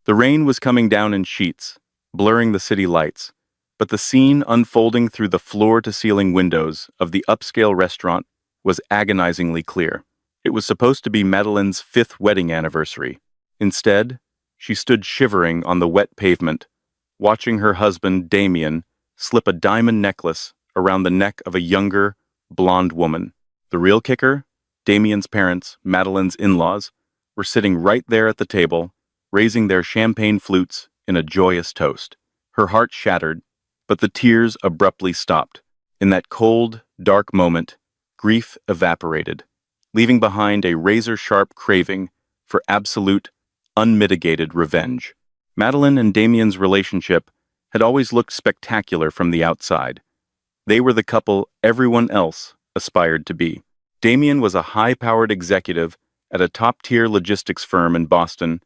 The rain was coming down in sheets, blurring the city lights, but the scene unfolding through the floor-to-ceiling windows of the upscale restaurant was agonizingly clear. It was supposed to be Madeline's 5th wedding anniversary. Instead, she stood shivering on the wet pavement, watching her husband, Damien, slip a diamond necklace around the neck of a younger, blonde woman. The real kicker? Damien's parents, Madeline's in-laws, were sitting right there at the table, raising their champagne flutes in a joyous toast. Her heart shattered, but the tears abruptly stopped. In that cold, dark moment, grief evaporated, leaving behind a razor-sharp craving for absolute, unmitigated revenge. Madeline and Damien's relationship had always looked spectacular from the outside. They were the couple everyone else aspired to be. Damien was a high-powered executive at a top-tier logistics firm in Boston,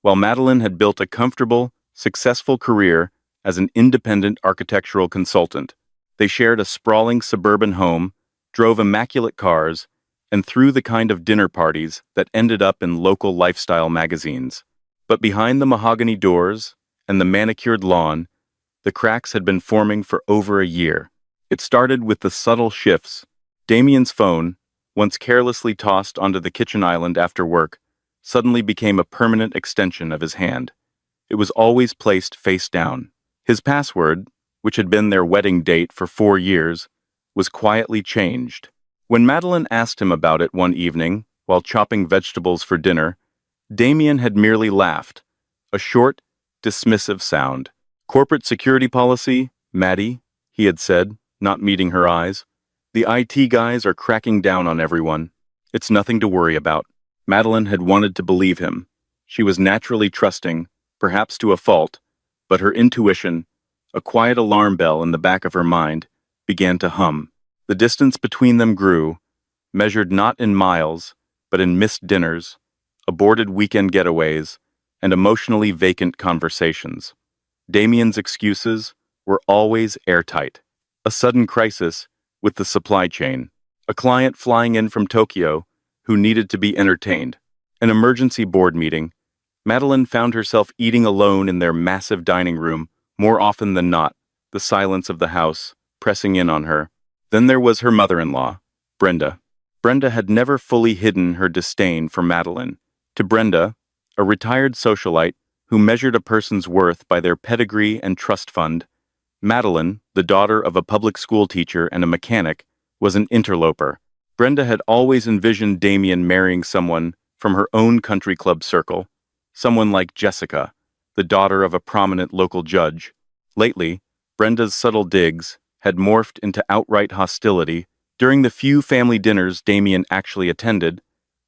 while Madeline had built a comfortable, successful career as an independent architectural consultant. They shared a sprawling suburban home, drove immaculate cars, and threw the kind of dinner parties that ended up in local lifestyle magazines. But behind the mahogany doors and the manicured lawn, the cracks had been forming for over a year. It started with the subtle shifts. Damien's phone, once carelessly tossed onto the kitchen island after work, suddenly became a permanent extension of his hand. It was always placed face down. His password, which had been their wedding date for 4 years, was quietly changed. When Madeline asked him about it one evening, while chopping vegetables for dinner, Damien had merely laughed, a short, dismissive sound. "Corporate security policy, Maddie," he had said, not meeting her eyes. "The IT guys are cracking down on everyone. It's nothing to worry about." Madeline had wanted to believe him. She was naturally trusting, perhaps to a fault, but her intuition, a quiet alarm bell in the back of her mind, began to hum. The distance between them grew, measured not in miles, but in missed dinners, aborted weekend getaways, and emotionally vacant conversations. Damien's excuses were always airtight. A sudden crisis with the supply chain, a client flying in from Tokyo who needed to be entertained, an emergency board meeting. Madeline found herself eating alone in their massive dining room more often than not, the silence of the house pressing in on her. Then there was her mother-in-law, Brenda. Brenda had never fully hidden her disdain for Madeline. To Brenda, a retired socialite who measured a person's worth by their pedigree and trust fund, Madeline, the daughter of a public school teacher and a mechanic, was an interloper. Brenda had always envisioned Damien marrying someone from her own country club circle, someone like Jessica, the daughter of a prominent local judge. Lately, Brenda's subtle digs had morphed into outright hostility. During the few family dinners Damien actually attended,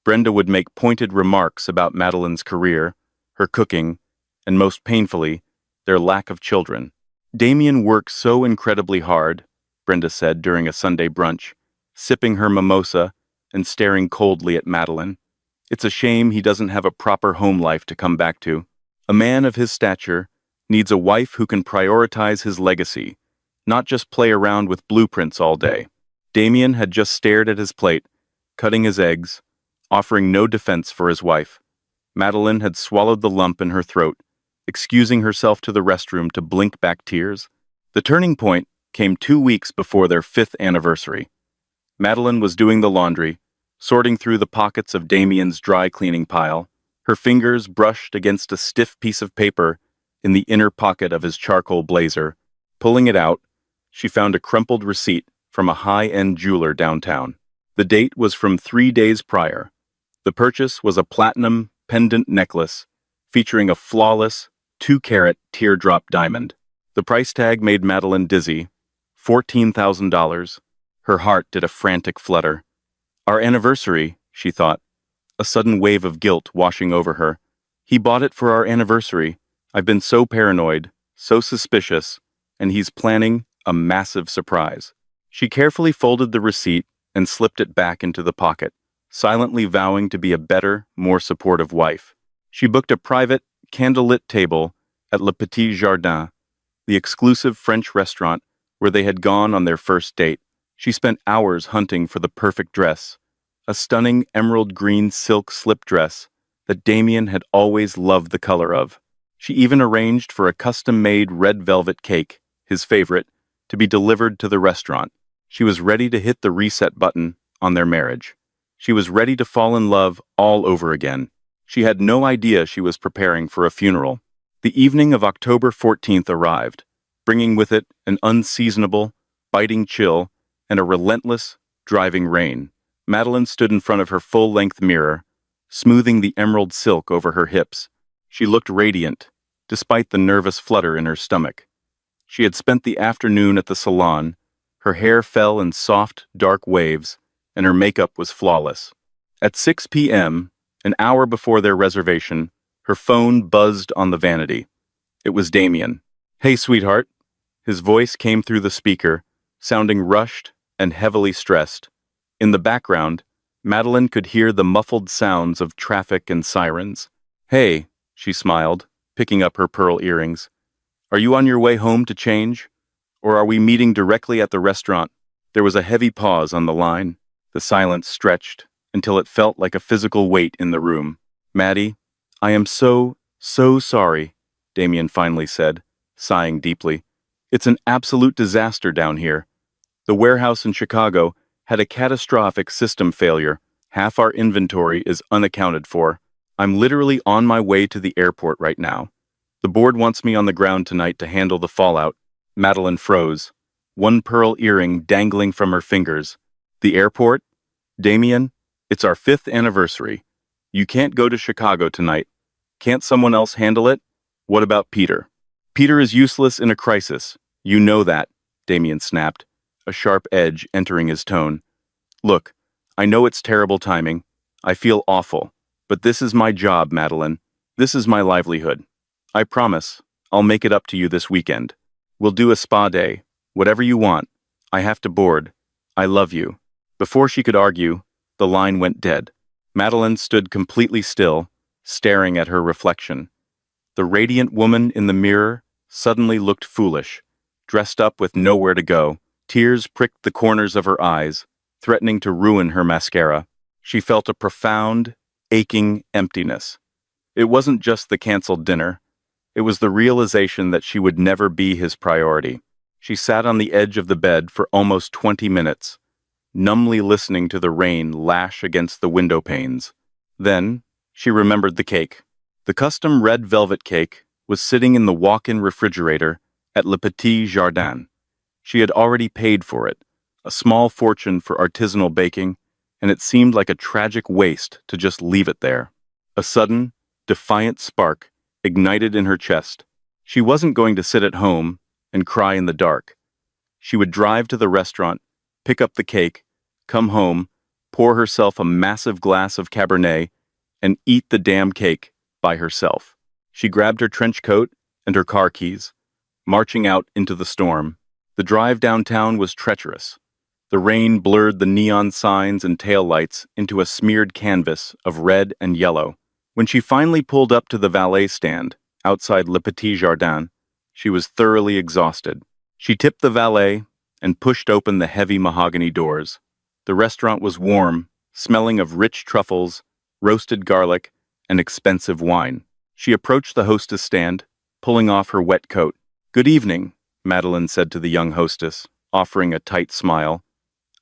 Brenda would make pointed remarks about Madeline's career, her cooking, and most painfully, their lack of children. "Damien works so incredibly hard," Brenda said during a Sunday brunch, sipping her mimosa and staring coldly at Madeline. "It's a shame he doesn't have a proper home life to come back to. A man of his stature needs a wife who can prioritize his legacy, not just play around with blueprints all day." Damien had just stared at his plate, cutting his eggs, offering no defense for his wife. Madeline had swallowed the lump in her throat, excusing herself to the restroom to blink back tears. The turning point came 2 weeks before their 5th anniversary. Madeline was doing the laundry, sorting through the pockets of Damien's dry cleaning pile. Her fingers brushed against a stiff piece of paper in the inner pocket of his charcoal blazer. Pulling it out, she found a crumpled receipt from a high-end jeweler downtown. The date was from 3 days prior. The purchase was a platinum pendant necklace featuring a flawless 2-carat teardrop diamond. The price tag made Madeline dizzy, $14,000. Her heart did a frantic flutter. "Our anniversary," she thought, a sudden wave of guilt washing over her. "He bought it for our anniversary. I've been so paranoid, so suspicious, and he's planning a massive surprise." She carefully folded the receipt and slipped it back into the pocket, silently vowing to be a better, more supportive wife. She booked a private, candlelit table at Le Petit Jardin, the exclusive French restaurant where they had gone on their first date. She spent hours hunting for the perfect dress, a stunning emerald green silk slip dress that Damien had always loved the color of. She even arranged for a custom-made red velvet cake, his favorite, to be delivered to the restaurant. She was ready to hit the reset button on their marriage. She was ready to fall in love all over again. She had no idea she was preparing for a funeral. The evening of October 14th arrived, bringing with it an unseasonable, biting chill and a relentless, driving rain. Madeline stood in front of her full-length mirror, smoothing the emerald silk over her hips. She looked radiant, despite the nervous flutter in her stomach. She had spent the afternoon at the salon. Her hair fell in soft, dark waves, and her makeup was flawless. At 6 p.m., an hour before their reservation, her phone buzzed on the vanity. It was Damien. "Hey, sweetheart." His voice came through the speaker, sounding rushed and heavily stressed. In the background, Madeline could hear the muffled sounds of traffic and sirens. "Hey," she smiled, picking up her pearl earrings. "Are you on your way home to change? Or are we meeting directly at the restaurant?" There was a heavy pause on the line. The silence stretched until it felt like a physical weight in the room. "Maddie, I am so sorry," Damien finally said, sighing deeply. "It's an absolute disaster down here. The warehouse in Chicago had a catastrophic system failure. Half our inventory is unaccounted for. I'm literally on my way to the airport right now. The board wants me on the ground tonight to handle the fallout." Madeline froze, one pearl earring dangling from her fingers. "The airport? Damien, it's our 5th anniversary. You can't go to Chicago tonight. Can't someone else handle it? What about Peter?" "Peter is useless in a crisis. You know that," Damien snapped, a sharp edge entering his tone. "Look, I know it's terrible timing. I feel awful. But this is my job, Madeline. This is my livelihood. I promise, I'll make it up to you this weekend. We'll do a spa day. Whatever you want. I have to board. I love you." Before she could argue, the line went dead. Madeline stood completely still, staring at her reflection. The radiant woman in the mirror suddenly looked foolish, dressed up with nowhere to go. Tears pricked the corners of her eyes, threatening to ruin her mascara. She felt a profound, aching emptiness. It wasn't just the canceled dinner. It was the realization that she would never be his priority. She sat on the edge of the bed for almost 20 minutes, numbly listening to the rain lash against the window panes. Then, she remembered the cake. The custom red velvet cake was sitting in the walk-in refrigerator at Le Petit Jardin. She had already paid for it, a small fortune for artisanal baking, and it seemed like a tragic waste to just leave it there. A sudden, defiant spark ignited in her chest. She wasn't going to sit at home and cry in the dark. She would drive to the restaurant, pick up the cake, come home, pour herself a massive glass of Cabernet, and eat the damn cake by herself. She grabbed her trench coat and her car keys, marching out into the storm. The drive downtown was treacherous. The rain blurred the neon signs and taillights into a smeared canvas of red and yellow. When she finally pulled up to the valet stand outside Le Petit Jardin, she was thoroughly exhausted. She tipped the valet and pushed open the heavy mahogany doors. The restaurant was warm, smelling of rich truffles, roasted garlic, and expensive wine. She approached the hostess stand, pulling off her wet coat. "Good evening," Madeline said to the young hostess, offering a tight smile.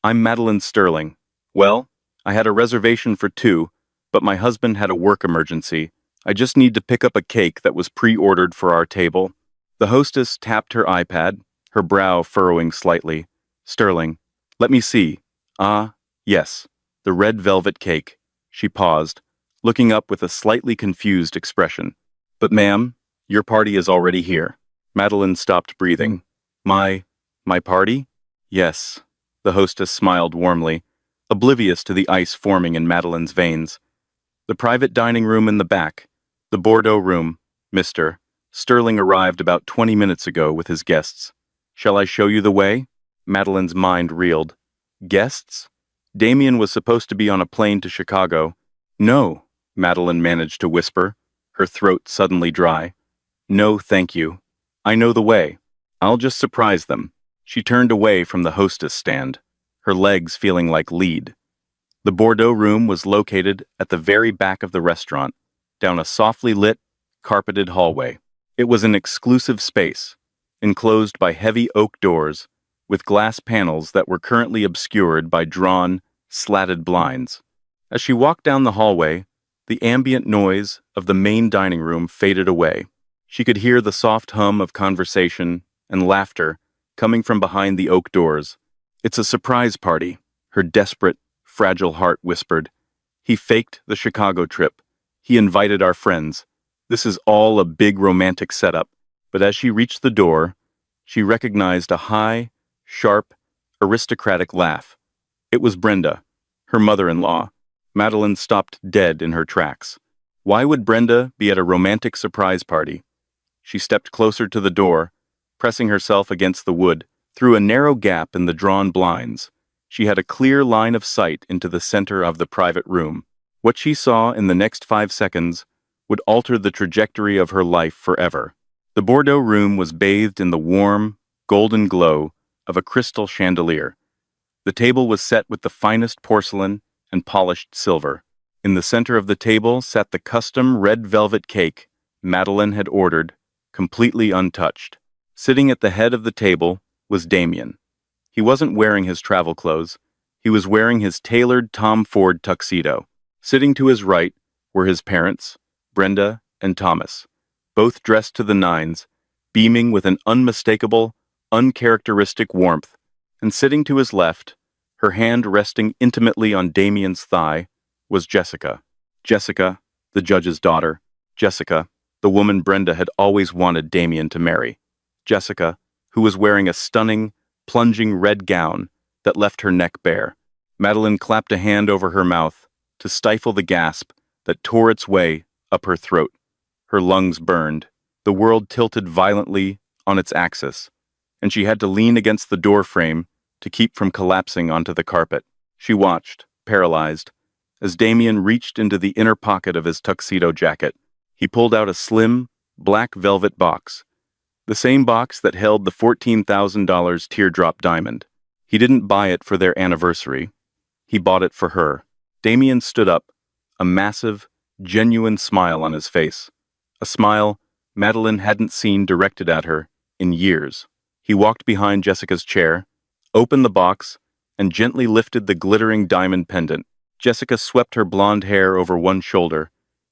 "I'm Madeline Sterling. Well, I had a reservation for 2, but my husband had a work emergency. I just need to pick up a cake that was pre-ordered for our table." The hostess tapped her iPad, her brow furrowing slightly. "Sterling, let me see. Ah, yes, the red velvet cake." She paused, looking up with a slightly confused expression. "But ma'am, your party is already here." Madeline stopped breathing. My party?" "Yes." The hostess smiled warmly, oblivious to the ice forming in Madeline's veins. "The private dining room in the back. The Bordeaux room, Mr. Sterling arrived about 20 minutes ago with his guests. Shall I show you the way?" Madeline's mind reeled. Guests? Damien was supposed to be on a plane to Chicago. "No," Madeline managed to whisper, her throat suddenly dry. "No, thank you. I know the way. I'll just surprise them." She turned away from the hostess stand, her legs feeling like lead. The Bordeaux room was located at the very back of the restaurant, down a softly lit, carpeted hallway. It was an exclusive space, enclosed by heavy oak doors, with glass panels that were currently obscured by drawn, slatted blinds. As she walked down the hallway, the ambient noise of the main dining room faded away. She could hear the soft hum of conversation and laughter coming from behind the oak doors. "It's a surprise party," her desperate, fragile heart whispered. "He faked the Chicago trip. He invited our friends. This is all a big romantic setup." But as she reached the door, she recognized a high, sharp, aristocratic laugh. It was Brenda, her mother-in-law. Madeline stopped dead in her tracks. Why would Brenda be at a romantic surprise party? She stepped closer to the door, pressing herself against the wood. Through a narrow gap in the drawn blinds, she had a clear line of sight into the center of the private room. What she saw in the next 5 seconds would alter the trajectory of her life forever. The Bordeaux room was bathed in the warm, golden glow of a crystal chandelier. The table was set with the finest porcelain and polished silver. In the center of the table sat the custom red velvet cake Madeline had ordered, completely untouched. Sitting at the head of the table was Damien. He wasn't wearing his travel clothes. He was wearing his tailored Tom Ford tuxedo. Sitting to his right were his parents, Brenda and Thomas, both dressed to the nines, beaming with an unmistakable, uncharacteristic warmth. And sitting to his left, her hand resting intimately on Damien's thigh, was Jessica. Jessica, the judge's daughter. Jessica, the woman Brenda had always wanted Damien to marry. Jessica, who was wearing a stunning, plunging red gown that left her neck bare. Madeline clapped a hand over her mouth to stifle the gasp that tore its way up her throat. Her lungs burned. The world tilted violently on its axis, and she had to lean against the door frame to keep from collapsing onto the carpet. She watched, paralyzed, as Damien reached into the inner pocket of his tuxedo jacket. He pulled out a slim, black velvet box, the same box that held the $14,000 teardrop diamond. He didn't buy it for their anniversary. He bought it for her. Damien stood up, a massive, genuine smile on his face, a smile Madeline hadn't seen directed at her in years. He walked behind Jessica's chair, opened the box, and gently lifted the glittering diamond pendant. Jessica swept her blonde hair over one shoulder,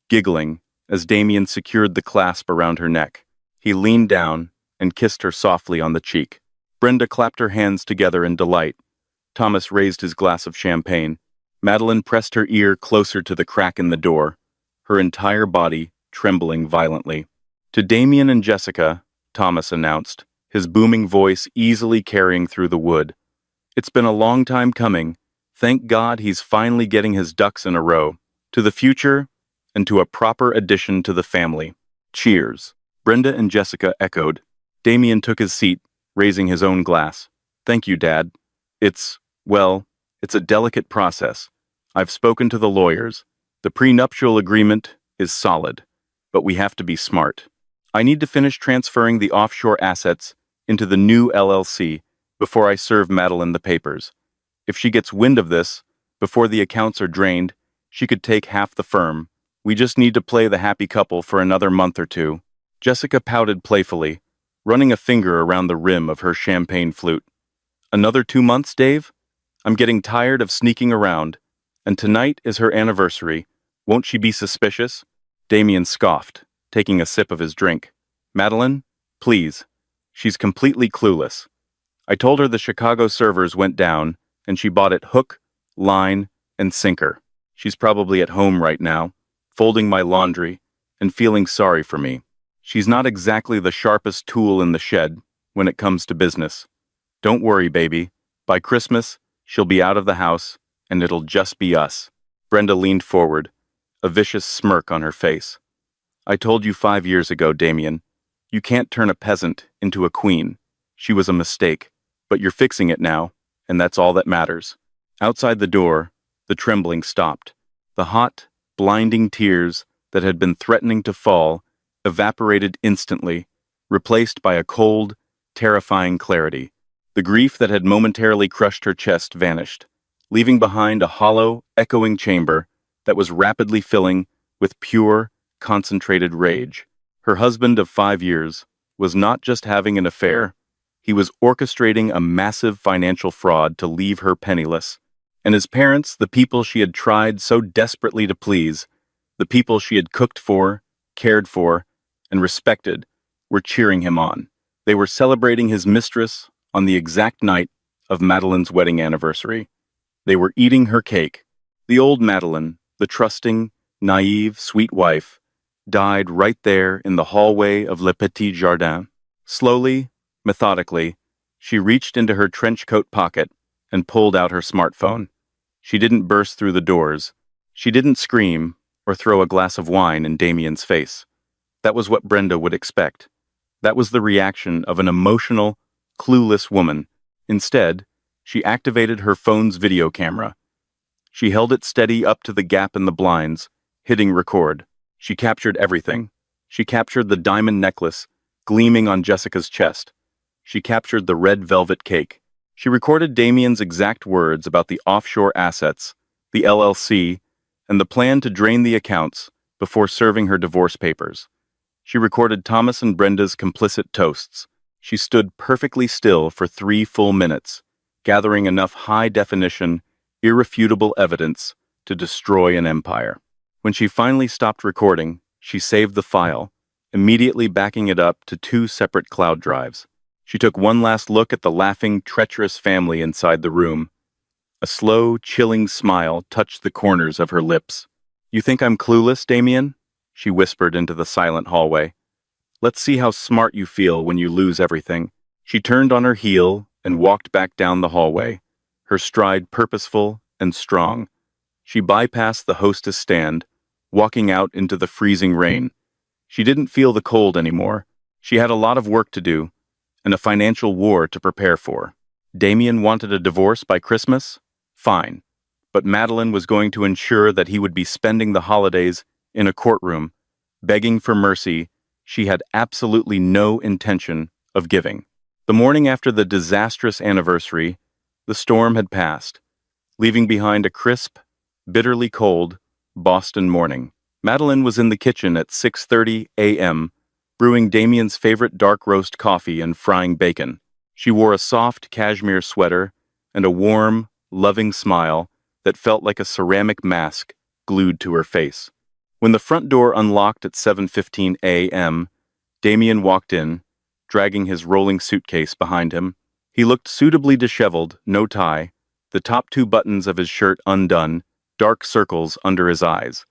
giggling as Damien secured the clasp around her neck. He leaned down and kissed her softly on the cheek. Brenda clapped her hands together in delight. Thomas raised his glass of champagne. Madeline pressed her ear closer to the crack in the door, her entire body trembling violently. "To Damien and Jessica," Thomas announced, his booming voice easily carrying through the wood. "It's been a long time coming. Thank God he's finally getting his ducks in a row. To the future, and to a proper addition to the family. Cheers." Brenda and Jessica echoed. Damien took his seat, raising his own glass. "Thank you, Dad. It's a delicate process. I've spoken to the lawyers. The prenuptial agreement is solid, but we have to be smart. I need to finish transferring the offshore assets into the new LLC before I serve Madeline the papers. If she gets wind of this, before the accounts are drained, she could take half the firm. We just need to play the happy couple for another month or two." Jessica pouted playfully, running a finger around the rim of her champagne flute. "Another 2 months, Dave? I'm getting tired of sneaking around, and tonight is her anniversary. Won't she be suspicious?" Damien scoffed, taking a sip of his drink. "Madeline, please. She's completely clueless. I told her the Chicago servers went down, and she bought it hook, line, and sinker. She's probably at home right now, folding my laundry and feeling sorry for me. She's not exactly the sharpest tool in the shed when it comes to business. Don't worry, baby. By Christmas, she'll be out of the house, and it'll just be us." Brenda leaned forward, a vicious smirk on her face. "I told you 5 years ago, Damien. You can't turn a peasant into a queen. She was a mistake, but you're fixing it now, and that's all that matters." Outside the door, the trembling stopped. The hot, blinding tears that had been threatening to fall evaporated instantly, replaced by a cold, terrifying clarity. The grief that had momentarily crushed her chest vanished, leaving behind a hollow, echoing chamber that was rapidly filling with pure, concentrated rage. Her husband of 5 years was not just having an affair, he was orchestrating a massive financial fraud to leave her penniless. And his parents, the people she had tried so desperately to please, the people she had cooked for, cared for, and respected, were cheering him on. They were celebrating his mistress on the exact night of Madeline's wedding anniversary. They were eating her cake. The old Madeline, the trusting, naive, sweet wife, died right there in the hallway of Le Petit Jardin. Slowly, methodically, she reached into her trench coat pocket and pulled out her smartphone. She didn't burst through the doors. She didn't scream or throw a glass of wine in Damien's face. That was what Brenda would expect. That was the reaction of an emotional, clueless woman. Instead, she activated her phone's video camera. She held it steady up to the gap in the blinds, hitting record. She captured everything. She captured the diamond necklace gleaming on Jessica's chest. She captured the red velvet cake. She recorded Damien's exact words about the offshore assets, the LLC, and the plan to drain the accounts before serving her divorce papers. She recorded Thomas and Brenda's complicit toasts. She stood perfectly still for 3 full minutes, gathering enough high-definition, irrefutable evidence to destroy an empire. When she finally stopped recording, she saved the file, immediately backing it up to 2 separate cloud drives. She took one last look at the laughing, treacherous family inside the room. A slow, chilling smile touched the corners of her lips. "You think I'm clueless, Damien?" she whispered into the silent hallway. "Let's see how smart you feel when you lose everything." She turned on her heel and walked back down the hallway, her stride purposeful and strong. She bypassed the hostess stand, walking out into the freezing rain. She didn't feel the cold anymore. She had a lot of work to do, and a financial war to prepare for. Damien wanted a divorce by Christmas? Fine. But Madeline was going to ensure that he would be spending the holidays in a courtroom, begging for mercy she had absolutely no intention of giving. The morning after the disastrous anniversary, the storm had passed, leaving behind a crisp, bitterly cold Boston morning. Madeline was in the kitchen at 6:30 a.m., brewing Damien's favorite dark roast coffee and frying bacon. She wore a soft cashmere sweater and a warm, loving smile that felt like a ceramic mask glued to her face. When the front door unlocked at 7:15 a.m., Damien walked in, dragging his rolling suitcase behind him. He looked suitably disheveled, no tie, the top 2 buttons of his shirt undone, dark circles under his eyes.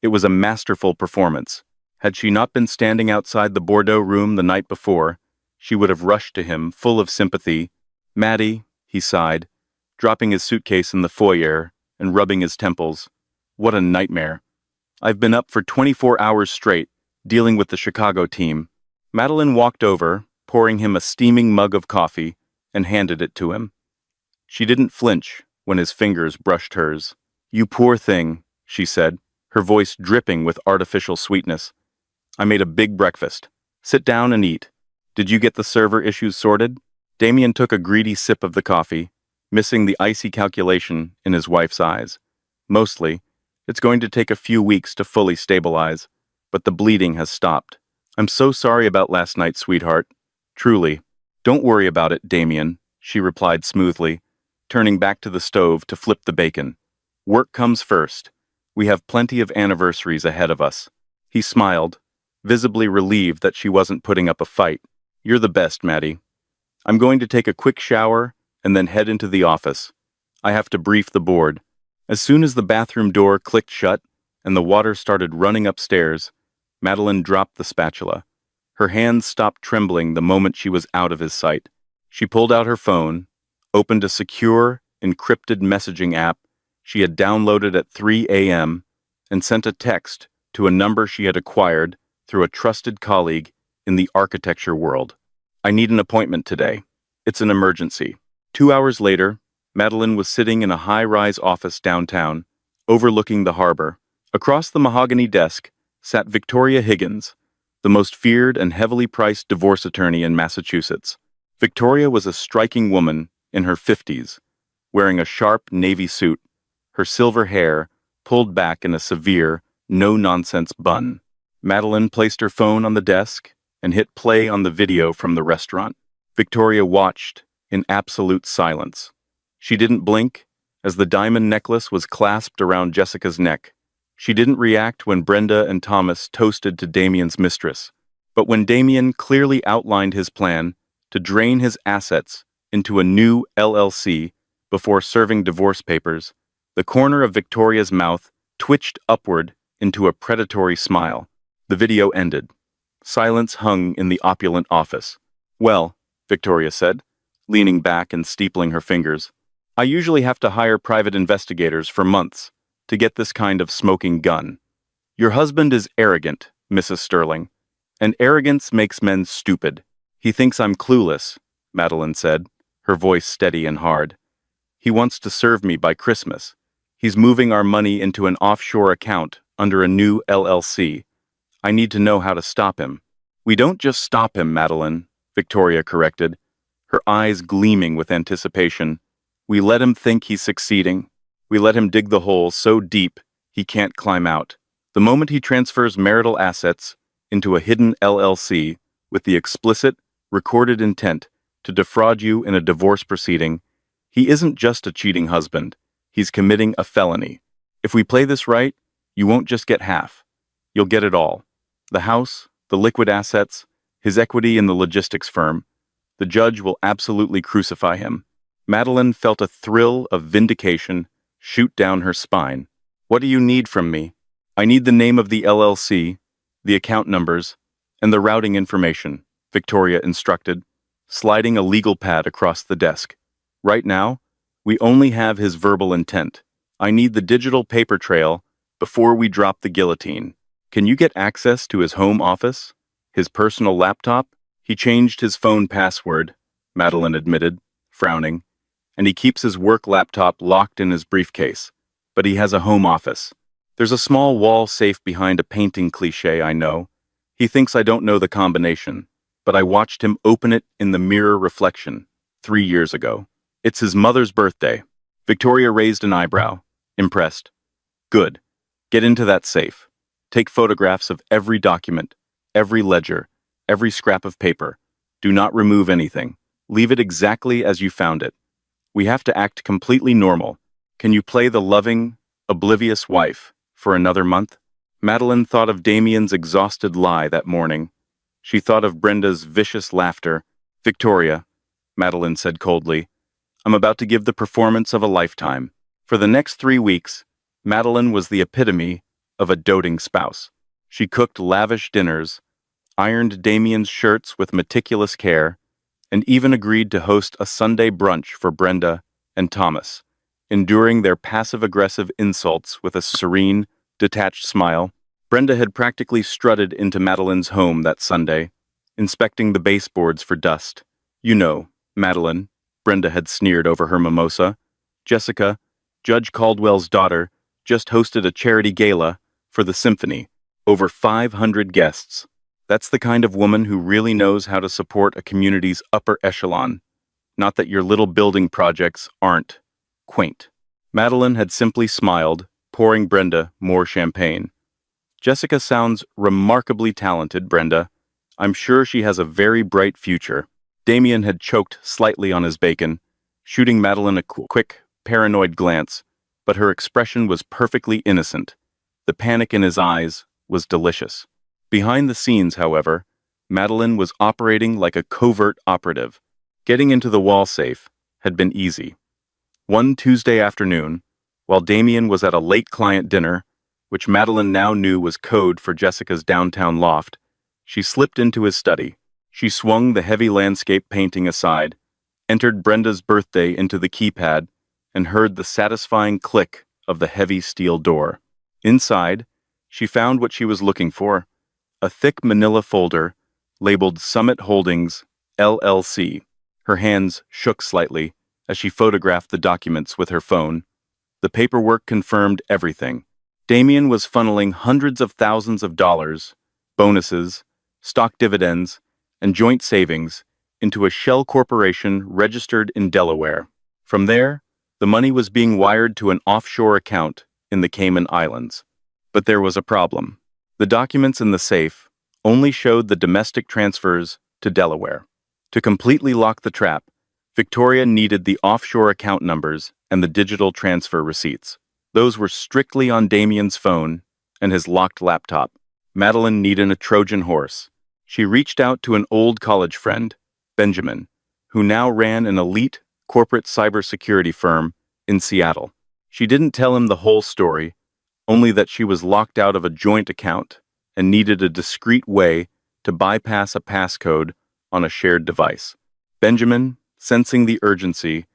It was a masterful performance. Had she not been standing outside the Bordeaux room the night before, she would have rushed to him, full of sympathy. "Maddie," he sighed, dropping his suitcase in the foyer and rubbing his temples. "What a nightmare. I've been up for 24 hours straight, dealing with the Chicago team." Madeline walked over, pouring him a steaming mug of coffee, and handed it to him. She didn't flinch when his fingers brushed hers. "You poor thing," she said, her voice dripping with artificial sweetness. "I made a big breakfast. Sit down and eat. Did you get the server issues sorted?" Damien took a greedy sip of the coffee, missing the icy calculation in his wife's eyes. "Mostly. It's going to take a few weeks to fully stabilize, but the bleeding has stopped. I'm so sorry about last night, sweetheart. Truly." "Don't worry about it, Damien," she replied smoothly, turning back to the stove to flip the bacon. "Work comes first. We have plenty of anniversaries ahead of us." He smiled, visibly relieved that she wasn't putting up a fight. "You're the best, Maddie. I'm going to take a quick shower and then head into the office. I have to brief the board." As soon as the bathroom door clicked shut and the water started running upstairs, Madeline dropped the spatula. Her hands stopped trembling the moment she was out of his sight. She pulled out her phone, opened a secure, encrypted messaging app she had downloaded at 3 a.m., and sent a text to a number she had acquired through a trusted colleague in the architecture world. "I need an appointment today. It's an emergency." 2 hours later, Madeline was sitting in a high-rise office downtown, overlooking the harbor. Across the mahogany desk sat Victoria Higgins, the most feared and heavily priced divorce attorney in Massachusetts. Victoria was a striking woman in her 50s, wearing a sharp navy suit, her silver hair pulled back in a severe, no-nonsense bun. Madeline placed her phone on the desk and hit play on the video from the restaurant. Victoria watched in absolute silence. She didn't blink as the diamond necklace was clasped around Jessica's neck. She didn't react when Brenda and Thomas toasted to Damien's mistress. But when Damien clearly outlined his plan to drain his assets into a new LLC before serving divorce papers, the corner of Victoria's mouth twitched upward into a predatory smile. The video ended. Silence hung in the opulent office. "Well," Victoria said, leaning back and steepling her fingers, "I usually have to hire private investigators for months to get this kind of smoking gun. Your husband is arrogant, Mrs. Sterling, and arrogance makes men stupid. He thinks I'm clueless," Madeline said, her voice steady and hard. "He wants to serve me by Christmas. He's moving our money into an offshore account under a new LLC. I need to know how to stop him." "We don't just stop him, Madeline," Victoria corrected, her eyes gleaming with anticipation. "We let him think he's succeeding. We let him dig the hole so deep he can't climb out. The moment he transfers marital assets into a hidden LLC with the explicit, recorded intent to defraud you in a divorce proceeding, he isn't just a cheating husband. He's committing a felony. If we play this right, you won't just get half. You'll get it all. The house, the liquid assets, his equity in the logistics firm. The judge will absolutely crucify him." Madeline felt a thrill of vindication shoot down her spine. "What do you need from me?" "I need the name of the LLC, the account numbers, and the routing information," Victoria instructed, sliding a legal pad across the desk. "Right now, we only have his verbal intent. I need the digital paper trail before we drop the guillotine. Can you get access to his home office? His personal laptop?" "He changed his phone password," Madeline admitted, frowning, "and he keeps his work laptop locked in his briefcase. But he has a home office. There's a small wall safe behind a painting cliché, I know. He thinks I don't know the combination, but I watched him open it in the mirror reflection 3 years ago. It's his mother's birthday." Victoria raised an eyebrow, impressed. "Good. Get into that safe. Take photographs of every document, every ledger, every scrap of paper. Do not remove anything. Leave it exactly as you found it. We have to act completely normal. Can you play the loving, oblivious wife for another month?" Madeline thought of Damien's exhausted lie that morning. She thought of Brenda's vicious laughter. "Victoria," Madeline said coldly, "I'm about to give the performance of a lifetime." For the next 3 weeks, Madeline was the epitome of a doting spouse. She cooked lavish dinners, ironed Damien's shirts with meticulous care, and even agreed to host a Sunday brunch for Brenda and Thomas, enduring their passive-aggressive insults with a serene, detached smile. Brenda had practically strutted into Madeline's home that Sunday, inspecting the baseboards for dust. "You know, Madeline," Brenda had sneered over her mimosa, "Jessica, Judge Caldwell's daughter, just hosted a charity gala for the symphony. Over 500 guests. That's the kind of woman who really knows how to support a community's upper echelon. Not that your little building projects aren't quaint." Madeline had simply smiled, pouring Brenda more champagne. "Jessica sounds remarkably talented, Brenda. I'm sure she has a very bright future." Damien had choked slightly on his bacon, shooting Madeline a quick, paranoid glance, but her expression was perfectly innocent. The panic in his eyes was delicious. Behind the scenes, however, Madeline was operating like a covert operative. Getting into the wall safe had been easy. One Tuesday afternoon, while Damien was at a late client dinner, which Madeline now knew was code for Jessica's downtown loft, she slipped into his study. She swung the heavy landscape painting aside, entered Brenda's birthday into the keypad, and heard the satisfying click of the heavy steel door. Inside, she found what she was looking for: a thick manila folder labeled Summit Holdings, LLC. Her hands shook slightly as she photographed the documents with her phone. The paperwork confirmed everything. Damien was funneling hundreds of thousands of dollars, bonuses, stock dividends, and joint savings into a shell corporation registered in Delaware. From there, the money was being wired to an offshore account in the Cayman Islands. But there was a problem. The documents in the safe only showed the domestic transfers to Delaware. To completely lock the trap, Victoria needed the offshore account numbers and the digital transfer receipts. Those were strictly on Damien's phone and his locked laptop. Madeline needed a Trojan horse. She reached out to an old college friend, Benjamin, who now ran an elite corporate cybersecurity firm in Seattle. She didn't tell him the whole story, only that she was locked out of a joint account and needed a discreet way to bypass a passcode on a shared device. Benjamin, sensing the urgency,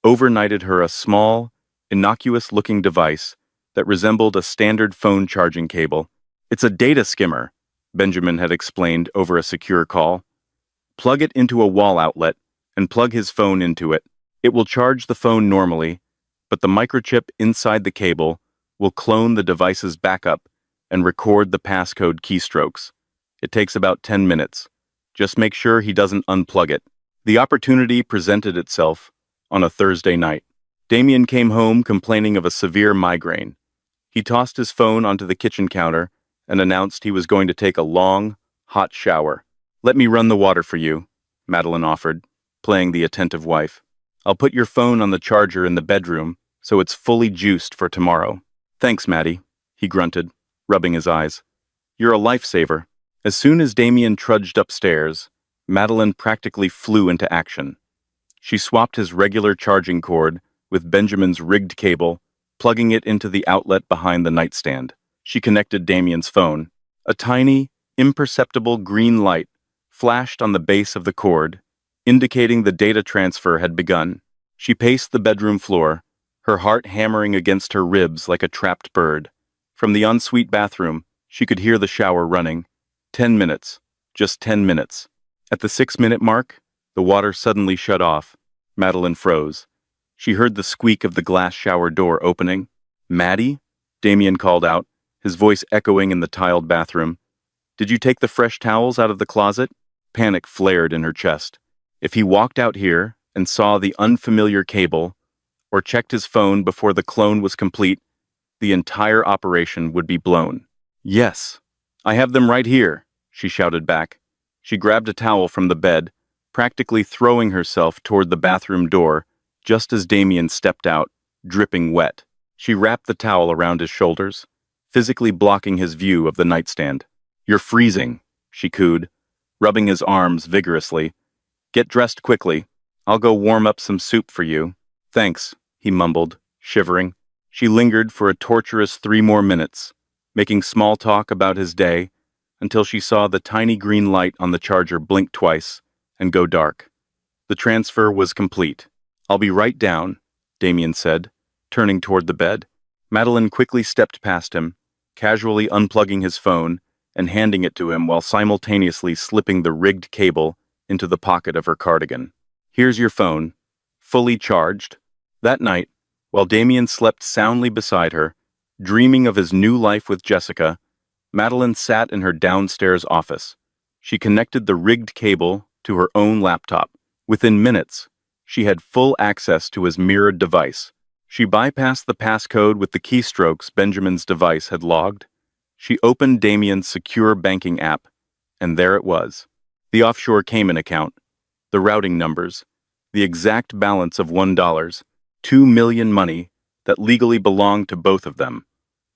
overnighted her a small, innocuous-looking device that resembled a standard phone charging cable. "It's a data skimmer," Benjamin had explained over a secure call. "Plug it into a wall outlet and plug his phone into it. It will charge the phone normally, but the microchip inside the cable will clone the device's backup and record the passcode keystrokes. It takes about 10 minutes. Just make sure he doesn't unplug it." The opportunity presented itself on a Thursday night. Damien came home complaining of a severe migraine. He tossed his phone onto the kitchen counter and announced he was going to take a long, hot shower. "Let me run the water for you," Madeline offered, playing the attentive wife. "I'll put your phone on the charger in the bedroom so it's fully juiced for tomorrow." "Thanks, Maddie," he grunted, rubbing his eyes. "You're a lifesaver." As soon as Damien trudged upstairs, Madeline practically flew into action. She swapped his regular charging cord with Benjamin's rigged cable, plugging it into the outlet behind the nightstand. She connected Damien's phone. A tiny, imperceptible green light flashed on the base of the cord, indicating the data transfer had begun. She paced the bedroom floor, her heart hammering against her ribs like a trapped bird. From the ensuite bathroom, she could hear the shower running. 10 minutes. Just 10 minutes. At the 6-minute mark, the water suddenly shut off. Madeline froze. She heard the squeak of the glass shower door opening. "Maddie?" Damien called out, his voice echoing in the tiled bathroom. "Did you take the fresh towels out of the closet?" Panic flared in her chest. If he walked out here and saw the unfamiliar cable, or checked his phone before the clone was complete, the entire operation would be blown. "Yes, I have them right here," she shouted back. She grabbed a towel from the bed, practically throwing herself toward the bathroom door, just as Damien stepped out, dripping wet. She wrapped the towel around his shoulders, physically blocking his view of the nightstand. "You're freezing," she cooed, rubbing his arms vigorously. "Get dressed quickly. I'll go warm up some soup for you." "Thanks," he mumbled, shivering. She lingered for a torturous 3 more minutes, making small talk about his day, until she saw the tiny green light on the charger blink twice and go dark. The transfer was complete. "I'll be right down," Damien said, turning toward the bed. Madeline quickly stepped past him, casually unplugging his phone and handing it to him while simultaneously slipping the rigged cable into the pocket of her cardigan. "Here's your phone, fully charged." That night, while Damien slept soundly beside her, dreaming of his new life with Jessica, Madeline sat in her downstairs office. She connected the rigged cable to her own laptop. Within minutes, she had full access to his mirrored device. She bypassed the passcode with the keystrokes Benjamin's device had logged. She opened Damien's secure banking app, and there it was. The offshore Cayman account, the routing numbers, the exact balance of $1, $2 million money that legally belonged to both of them.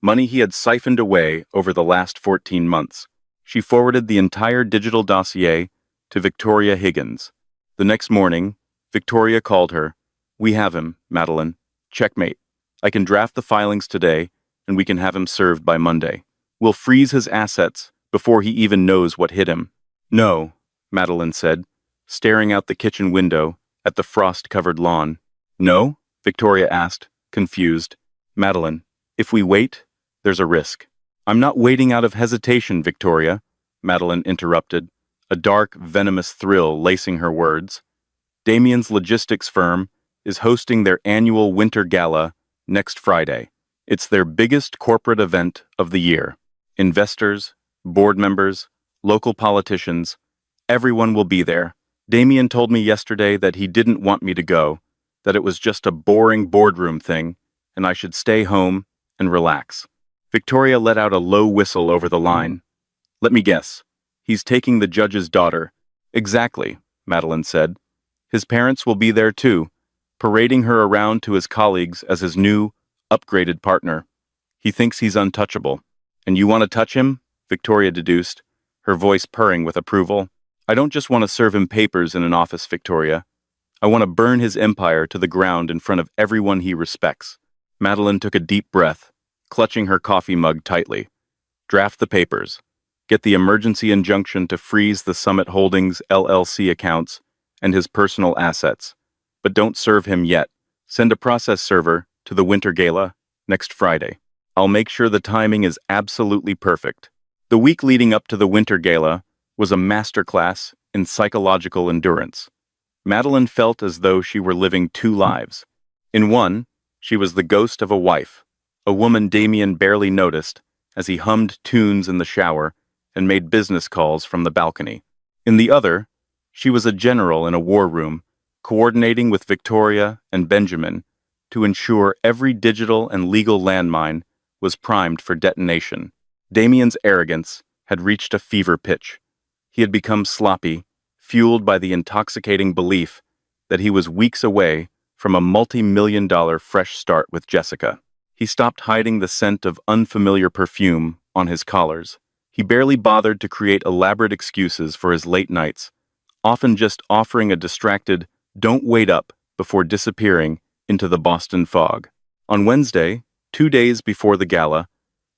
Money he had siphoned away over the last 14 months. She forwarded the entire digital dossier to Victoria Higgins. The next morning, Victoria called her. "We have him, Madeline. Checkmate. I can draft the filings today, and we can have him served by Monday. We'll freeze his assets before he even knows what hit him." "No," Madeline said, staring out the kitchen window at the frost-covered lawn. "No?" Victoria asked, confused. "Madeline, if we wait, there's a risk." "I'm not waiting out of hesitation, Victoria," Madeline interrupted, a dark, venomous thrill lacing her words. "Damien's logistics firm is hosting their annual winter gala next Friday. It's their biggest corporate event of the year. Investors, board members, local politicians, everyone will be there. Damien told me yesterday that he didn't want me to go, that it was just a boring boardroom thing, and I should stay home and relax." Victoria let out a low whistle over the line. Let me guess. He's taking the judge's daughter. Exactly, Madeline said. His parents will be there too, parading her around to his colleagues as his new, upgraded partner. He thinks he's untouchable. And you want to touch him? Victoria deduced, her voice purring with approval. I don't just want to serve him papers in an office, Victoria. I want to burn his empire to the ground in front of everyone he respects. Madeline took a deep breath, clutching her coffee mug tightly. Draft the papers. Get the emergency injunction to freeze the Summit Holdings LLC accounts and his personal assets. But don't serve him yet. Send a process server to the Winter Gala next Friday. I'll make sure the timing is absolutely perfect. The week leading up to the Winter Gala was a masterclass in psychological endurance. Madeline felt as though she were living two lives. In one, she was the ghost of a wife, a woman Damien barely noticed as he hummed tunes in the shower and made business calls from the balcony. In the other, she was a general in a war room, coordinating with Victoria and Benjamin to ensure every digital and legal landmine was primed for detonation. Damien's arrogance had reached a fever pitch. He had become sloppy, fueled by the intoxicating belief that he was weeks away from a multi-million-dollar fresh start with Jessica. He stopped hiding the scent of unfamiliar perfume on his collars. He barely bothered to create elaborate excuses for his late nights, often just offering a distracted, "Don't wait up," before disappearing into the Boston fog. On Wednesday, 2 days before the gala,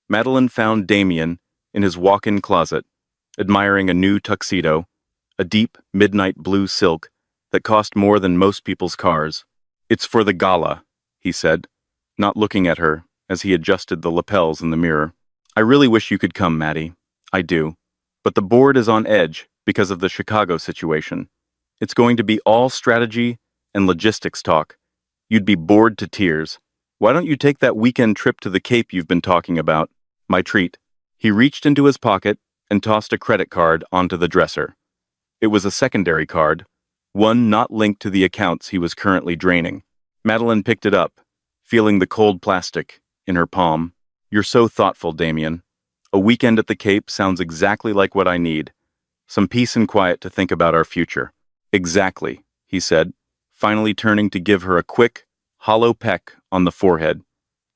Madeline found Damien in his walk-in closet, admiring a new tuxedo, a deep midnight blue silk that cost more than most people's cars. It's for the gala, he said, not looking at her as he adjusted the lapels in the mirror. I really wish you could come, Maddie. I do. But the board is on edge because of the Chicago situation. It's going to be all strategy and logistics talk. You'd be bored to tears. Why don't you take that weekend trip to the Cape you've been talking about? My treat. He reached into his pocket and tossed a credit card onto the dresser. It was a secondary card, one not linked to the accounts he was currently draining. Madeline picked it up, feeling the cold plastic in her palm. You're so thoughtful, Damien. A weekend at the Cape sounds exactly like what I need. Some peace and quiet to think about our future. Exactly, he said, finally turning to give her a quick, hollow peck on the forehead.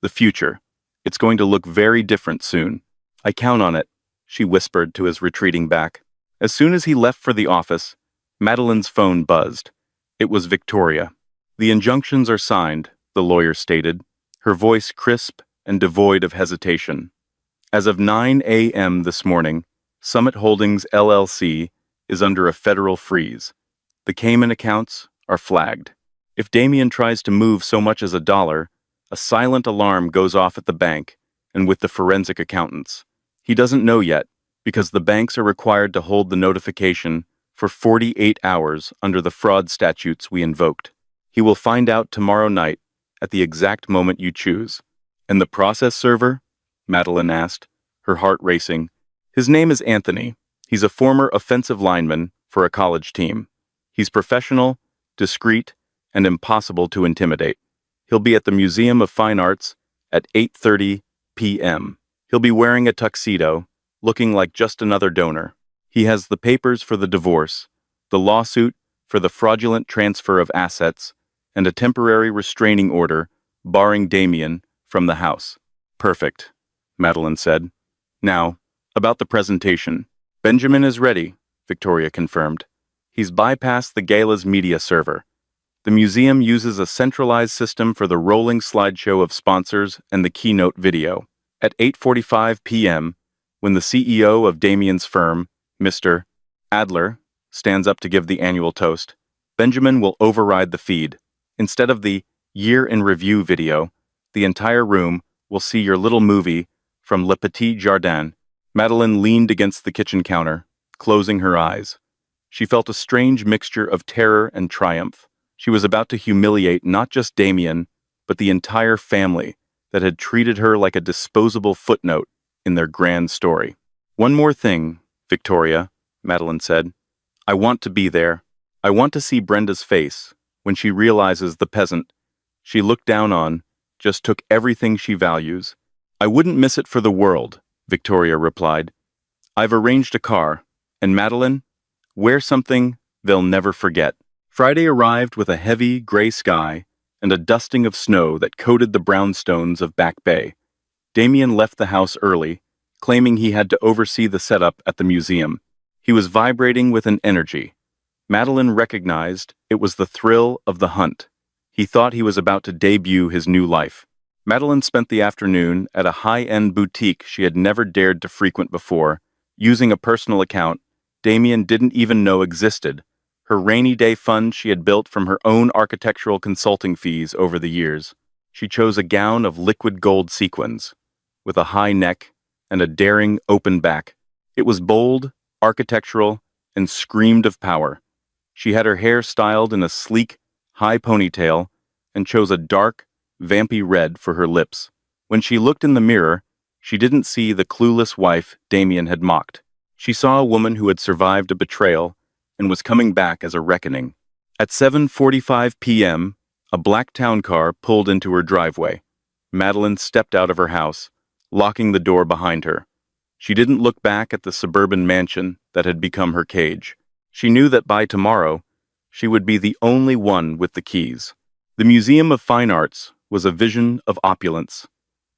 The future. It's going to look very different soon. I count on it, she whispered to his retreating back. As soon as he left for the office, Madeline's phone buzzed. It was Victoria. The injunctions are signed, the lawyer stated, her voice crisp and devoid of hesitation. As of 9 a.m. this morning, Summit Holdings LLC is under a federal freeze. The Cayman accounts are flagged. If Damien tries to move so much as $1, a silent alarm goes off at the bank and with the forensic accountants. He doesn't know yet, because the banks are required to hold the notification for 48 hours under the fraud statutes we invoked. He will find out tomorrow night at the exact moment you choose. And the process server? Madeline asked, her heart racing. His name is Anthony. He's a former offensive lineman for a college team. He's professional, discreet, and impossible to intimidate. He'll be at the Museum of Fine Arts at 8:30 p.m. He'll be wearing a tuxedo, looking like just another donor. He has the papers for the divorce, the lawsuit for the fraudulent transfer of assets, and a temporary restraining order barring Damien from the house. Perfect, Madeline said. Now, about the presentation. Benjamin is ready, Victoria confirmed. He's bypassed the gala's media server. The museum uses a centralized system for the rolling slideshow of sponsors and the keynote video. At 8:45 p.m., when the CEO of Damien's firm, Mr. Adler, stands up to give the annual toast, Benjamin will override the feed. Instead of the year in review video, the entire room will see your little movie from Le Petit Jardin. Madeline leaned against the kitchen counter, closing her eyes. She felt a strange mixture of terror and triumph. She was about to humiliate not just Damien, but the entire family that had treated her like a disposable footnote in their grand story. One more thing, Victoria, Madeline said. I want to be there. I want to see Brenda's face when she realizes the peasant she looked down on just took everything she values. "I wouldn't miss it for the world," Victoria replied. "I've arranged a car, and Madeline, wear something they'll never forget." Friday arrived with a heavy, gray sky and a dusting of snow that coated the brownstones of Back Bay. Damien left the house early, claiming he had to oversee the setup at the museum. He was vibrating with an energy. Madeline recognized it was the thrill of the hunt. He thought he was about to debut his new life. Madeline spent the afternoon at a high-end boutique she had never dared to frequent before, using a personal account Damien didn't even know existed, her rainy day fund she had built from her own architectural consulting fees over the years. She chose a gown of liquid gold sequins, with a high neck and a daring open back. It was bold, architectural, and screamed of power. She had her hair styled in a sleek, high ponytail and chose a dark, vampy red for her lips. When she looked in the mirror, she didn't see the clueless wife Damien had mocked. She saw a woman who had survived a betrayal and was coming back as a reckoning. At 7:45 p.m., a black town car pulled into her driveway. Madeline stepped out of her house, locking the door behind her. She didn't look back at the suburban mansion that had become her cage. She knew that by tomorrow, she would be the only one with the keys. The Museum of Fine Arts was a vision of opulence.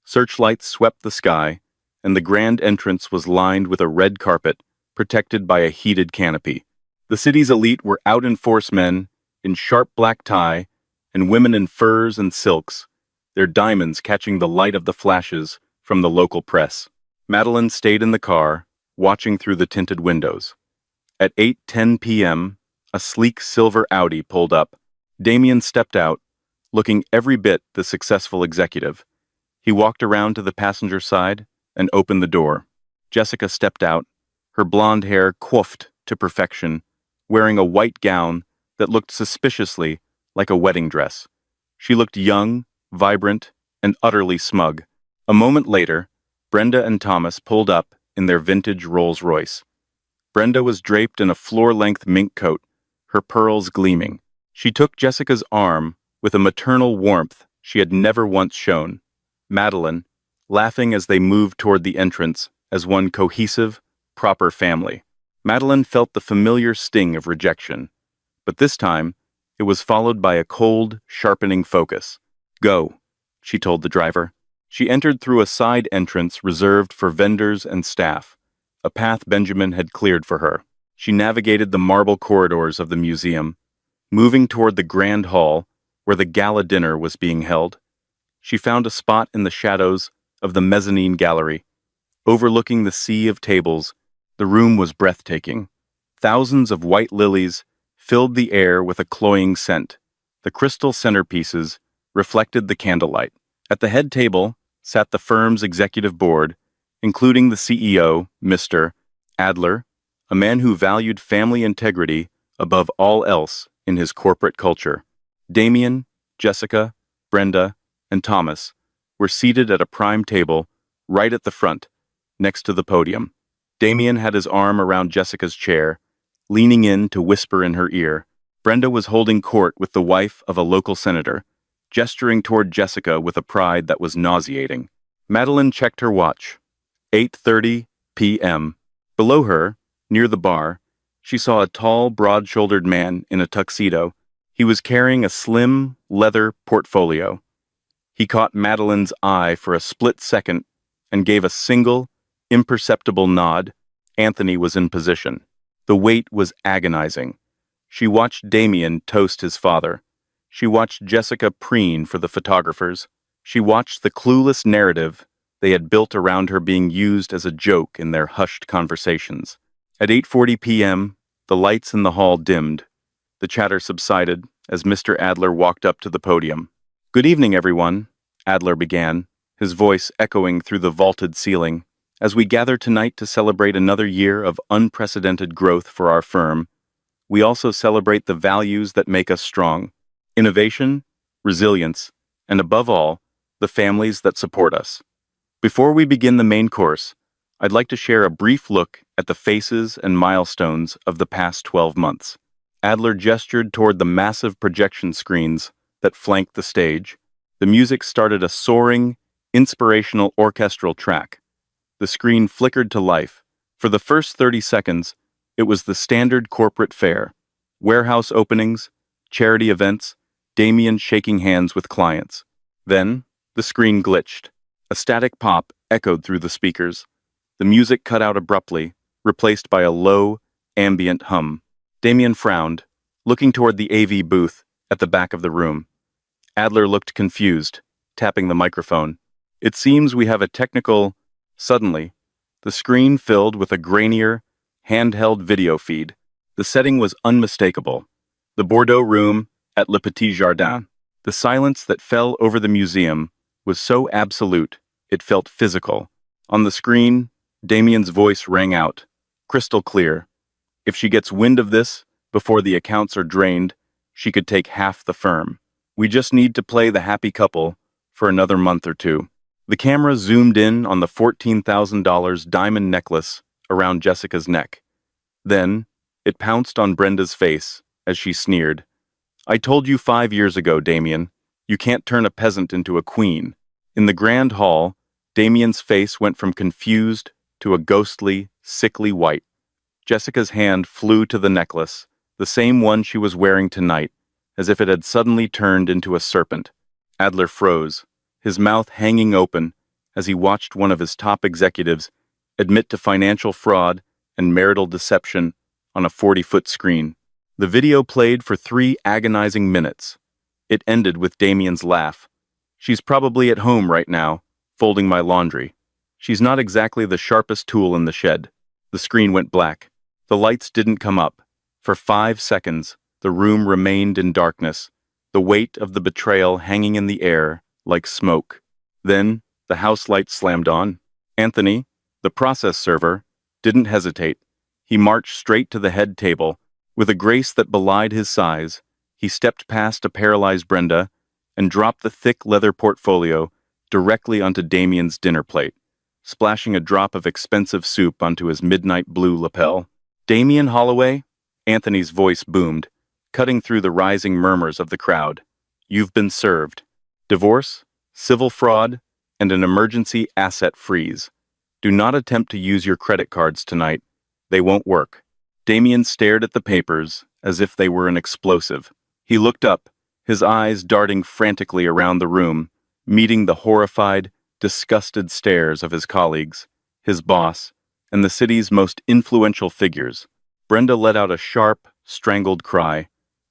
Searchlights swept the sky, and the grand entrance was lined with a red carpet protected by a heated canopy. The city's elite were out-in-force men in sharp black tie and women in furs and silks, their diamonds catching the light of the flashes from the local press. Madeline stayed in the car, watching through the tinted windows. At 8:10 p.m., a sleek silver Audi pulled up. Damien stepped out, looking every bit the successful executive. He walked around to the passenger side and opened the door. Jessica stepped out, her blonde hair coiffed to perfection, wearing a white gown that looked suspiciously like a wedding dress. She looked young, vibrant, and utterly smug. A moment later, Brenda and Thomas pulled up in their vintage Rolls-Royce. Brenda was draped in a floor-length mink coat, her pearls gleaming. She took Jessica's arm with a maternal warmth she had never once shown. Madeline, laughing as they moved toward the entrance as one cohesive, proper family. Madeline felt the familiar sting of rejection, but this time it was followed by a cold, sharpening focus. "Go," she told the driver. She entered through a side entrance reserved for vendors and staff, a path Benjamin had cleared for her. She navigated the marble corridors of the museum, moving toward the grand hall where the gala dinner was being held. She found a spot in the shadows of the mezzanine gallery. Overlooking the sea of tables, the room was breathtaking. Thousands of white lilies filled the air with a cloying scent. The crystal centerpieces reflected the candlelight. At the head table sat the firm's executive board, including the CEO, Mr. Adler, a man who valued family integrity above all else in his corporate culture. Damien, Jessica, Brenda, and Thomas were seated at a prime table right at the front, next to the podium. Damien had his arm around Jessica's chair, leaning in to whisper in her ear. Brenda was holding court with the wife of a local senator, gesturing toward Jessica with a pride that was nauseating. Madeline checked her watch. 8:30 p.m. Below her, near the bar, she saw a tall, broad-shouldered man in a tuxedo. He was carrying a slim, leather portfolio. He caught Madeline's eye for a split second and gave a single, imperceptible nod. Anthony was in position. The wait was agonizing. She watched Damien toast his father. She watched Jessica preen for the photographers. She watched the clueless narrative they had built around her being used as a joke in their hushed conversations. At 8:40 p.m., the lights in the hall dimmed. The chatter subsided as Mr. Adler walked up to the podium. "Good evening, everyone," Adler began, his voice echoing through the vaulted ceiling. "As we gather tonight to celebrate another year of unprecedented growth for our firm, we also celebrate the values that make us strong: innovation, resilience, and above all, the families that support us. Before we begin the main course, I'd like to share a brief look at the faces and milestones of the past 12 months. Adler gestured toward the massive projection screens that flanked the stage. The music started a soaring, inspirational orchestral track. The screen flickered to life. For the first 30 seconds, it was the standard corporate fare. Warehouse openings, charity events, Damien shaking hands with clients. Then, the screen glitched. A static pop echoed through the speakers. The music cut out abruptly, replaced by a low, ambient hum. Damien frowned, looking toward the AV booth at the back of the room. Adler looked confused, tapping the microphone. It seems we have a technical... Suddenly, the screen filled with a grainier, handheld video feed. The setting was unmistakable. The Bordeaux room at Le Petit Jardin. The silence that fell over the museum was so absolute, it felt physical. On the screen, Damien's voice rang out, crystal clear. If she gets wind of this, before the accounts are drained, she could take half the firm. We just need to play the happy couple for another month or two. The camera zoomed in on the $14,000 diamond necklace around Jessica's neck. Then, it pounced on Brenda's face as she sneered. I told you 5 years ago, Damien, you can't turn a peasant into a queen. In the grand hall, Damien's face went from confused to a ghostly, sickly white. Jessica's hand flew to the necklace, the same one she was wearing tonight, as if it had suddenly turned into a serpent. Adler froze, his mouth hanging open as he watched one of his top executives admit to financial fraud and marital deception on a 40-foot screen. The video played for 3 agonizing minutes. It ended with Damien's laugh. She's probably at home right now, folding my laundry. She's not exactly the sharpest tool in the shed. The screen went black. The lights didn't come up. For 5 seconds, the room remained in darkness, the weight of the betrayal hanging in the air like smoke. Then, the house lights slammed on. Anthony, the process server, didn't hesitate. He marched straight to the head table. With a grace that belied his size, he stepped past a paralyzed Brenda and dropped the thick leather portfolio directly onto Damien's dinner plate, splashing a drop of expensive soup onto his midnight blue lapel. Damien Holloway? Anthony's voice boomed, cutting through the rising murmurs of the crowd. You've been served. Divorce, civil fraud, and an emergency asset freeze. Do not attempt to use your credit cards tonight. They won't work. Damien stared at the papers as if they were an explosive. He looked up, his eyes darting frantically around the room, meeting the horrified, disgusted stares of his colleagues, his boss, and the city's most influential figures. Brenda let out a sharp, strangled cry.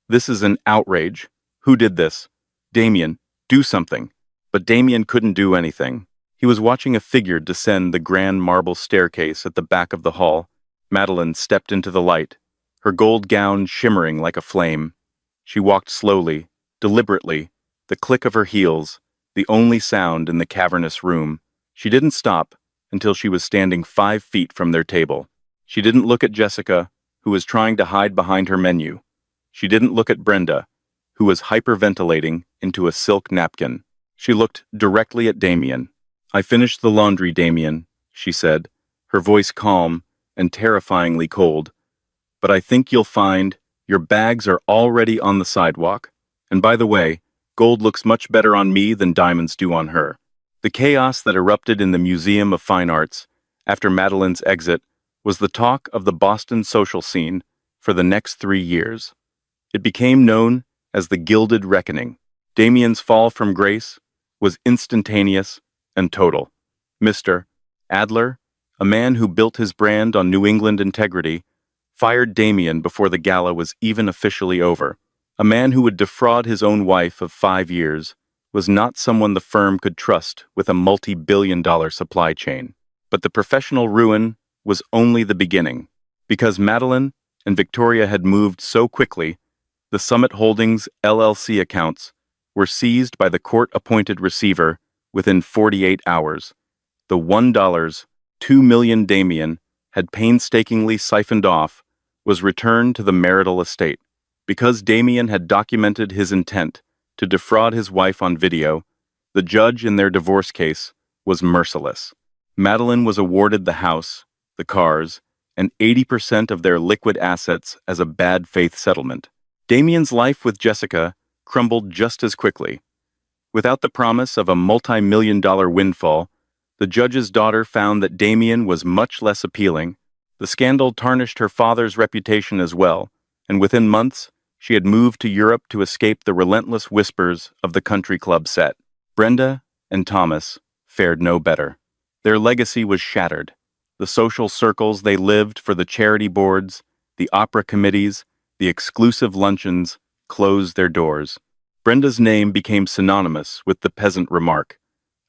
This is an outrage. Who did this? Damien, do something. But Damien couldn't do anything. He was watching a figure descend the grand marble staircase at the back of the hall. Madeline stepped into the light, her gold gown shimmering like a flame. She walked slowly, deliberately, the click of her heels, the only sound in the cavernous room. She didn't stop until she was standing 5 feet from their table. She didn't look at Jessica, who was trying to hide behind her menu. She didn't look at Brenda, who was hyperventilating into a silk napkin. She looked directly at Damien. I finished the laundry, Damien, she said, her voice calm and terrifyingly cold. But I think you'll find your bags are already on the sidewalk. And by the way, gold looks much better on me than diamonds do on her. The chaos that erupted in the Museum of Fine Arts after Madeline's exit was the talk of the Boston social scene for the next 3 years. It became known as the Gilded Reckoning. Damien's fall from grace was instantaneous and total. Mr. Adler, a man who built his brand on New England integrity, fired Damien before the gala was even officially over. A man who would defraud his own wife of 5 years was not someone the firm could trust with a multi-billion-dollar supply chain. But the professional ruin was only the beginning. Because Madeline and Victoria had moved so quickly, the Summit Holdings LLC accounts were seized by the court-appointed receiver within 48 hours. The $2 million Damien had painstakingly siphoned off was returned to the marital estate. Because Damien had documented his intent to defraud his wife on video, the judge in their divorce case was merciless. Madeline was awarded the house, the cars, and 80% of their liquid assets as a bad faith settlement. Damien's life with Jessica crumbled just as quickly. Without the promise of a multi-million-dollar windfall, the judge's daughter found that Damien was much less appealing. The scandal tarnished her father's reputation as well, and within months, she had moved to Europe to escape the relentless whispers of the country club set. Brenda and Thomas fared no better. Their legacy was shattered. The social circles they lived for, the charity boards, the opera committees, the exclusive luncheons, closed their doors. Brenda's name became synonymous with the peasant remark,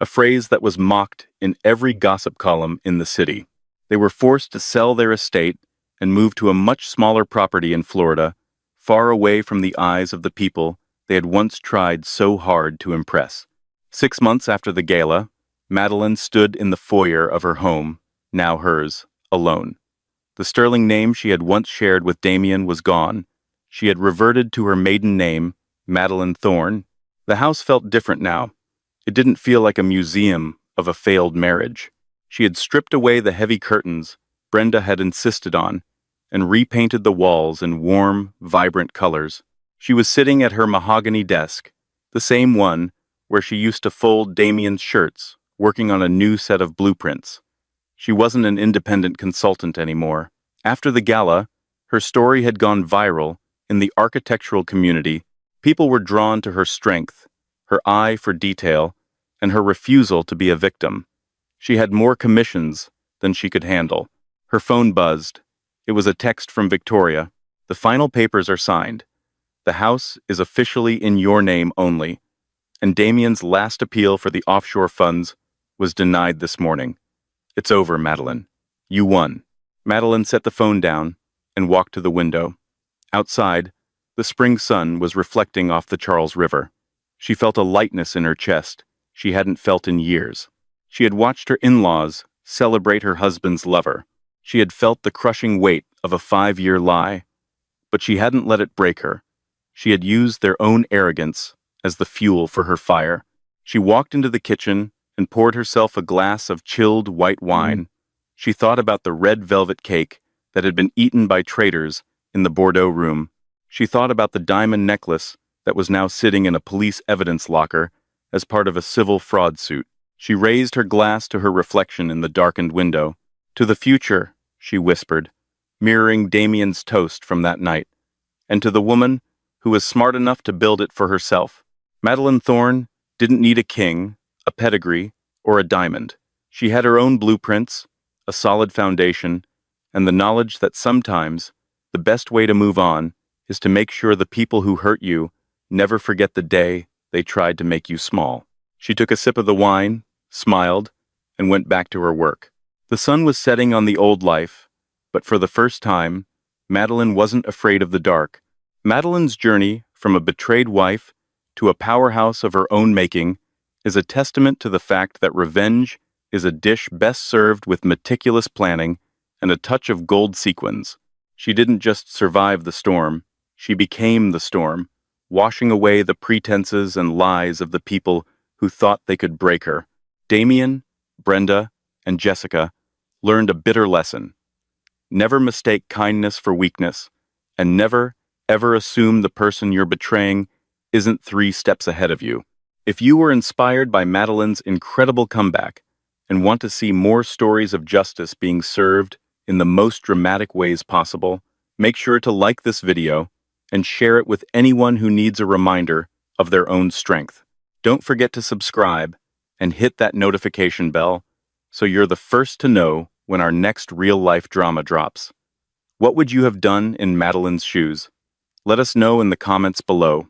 a phrase that was mocked in every gossip column in the city. They were forced to sell their estate and move to a much smaller property in Florida, far away from the eyes of the people they had once tried so hard to impress. 6 months after the gala, Madeline stood in the foyer of her home, now hers, alone. The sterling name she had once shared with Damien was gone. She had reverted to her maiden name, Madeline Thorne. The house felt different now. It didn't feel like a museum of a failed marriage. She had stripped away the heavy curtains Brenda had insisted on and repainted the walls in warm, vibrant colors. She was sitting at her mahogany desk, the same one where she used to fold Damien's shirts, working on a new set of blueprints. She wasn't an independent consultant anymore. After the gala, her story had gone viral in the architectural community. People were drawn to her strength, her eye for detail, and her refusal to be a victim. She had more commissions than she could handle. Her phone buzzed. It was a text from Victoria. The final papers are signed. The house is officially in your name only, and Damien's last appeal for the offshore funds was denied this morning. It's over, Madeline. You won. Madeline set the phone down and walked to the window. Outside, the spring sun was reflecting off the Charles River. She felt a lightness in her chest she hadn't felt in years. She had watched her in-laws celebrate her husband's lover. She had felt the crushing weight of a 5-year lie, but she hadn't let it break her. She had used their own arrogance as the fuel for her fire. She walked into the kitchen and poured herself a glass of chilled white wine. She thought about the red velvet cake that had been eaten by traitors in the Bordeaux room. She thought about the diamond necklace that was now sitting in a police evidence locker as part of a civil fraud suit. She raised her glass to her reflection in the darkened window. To the future, she whispered, mirroring Damien's toast from that night, and to the woman who was smart enough to build it for herself. Madeline Thorne didn't need a king, a pedigree, or a diamond. She had her own blueprints, a solid foundation, and the knowledge that sometimes the best way to move on is to make sure the people who hurt you never forget the day they tried to make you small. She took a sip of the wine, smiled, and went back to her work. The sun was setting on the old life, but for the first time, Madeline wasn't afraid of the dark. Madeline's journey from a betrayed wife to a powerhouse of her own making is a testament to the fact that revenge is a dish best served with meticulous planning and a touch of gold sequins. She didn't just survive the storm, she became the storm, washing away the pretenses and lies of the people who thought they could break her. Damien, Brenda, and Jessica learned a bitter lesson. Never mistake kindness for weakness, and never, ever assume the person you're betraying isn't 3 steps ahead of you. If you were inspired by Madeline's incredible comeback and want to see more stories of justice being served in the most dramatic ways possible, make sure to like this video and share it with anyone who needs a reminder of their own strength. Don't forget to subscribe and hit that notification bell so you're the first to know when our next real-life drama drops. What would you have done in Madeline's shoes? Let us know in the comments below.